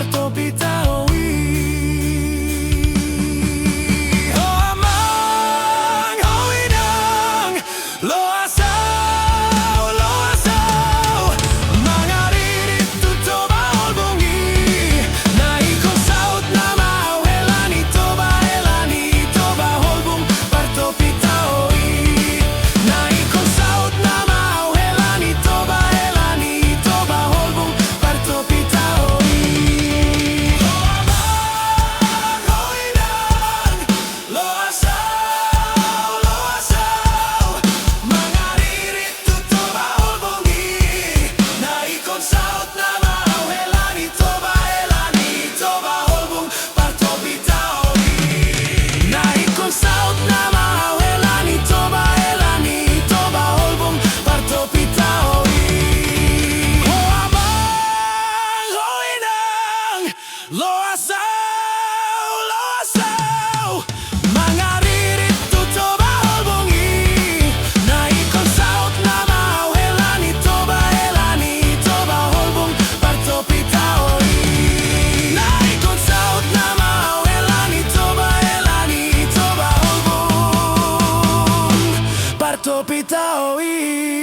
parto bitawi. Oh amang hoinang loasaw, loasaw, mga ririto to baolbongi, naikong saot na mau helanito baholbong parto bitawi. Naikong saot na mau helanito baholbong parto bitawi. Oh amang hoinang loasaw, loasaw, mga ririto to baolbongi, naikong saot na mau helanito baholbong parto bitawi. Naikong saot na mau helanito baholbong parto bitawi. Oh amang hoinang loasaw, loasaw, mga ririto to baolbongi, naikong saot na mau helanito baholbong parto bitawi. Naikong saot na mau helanito baholbong parto bitawi.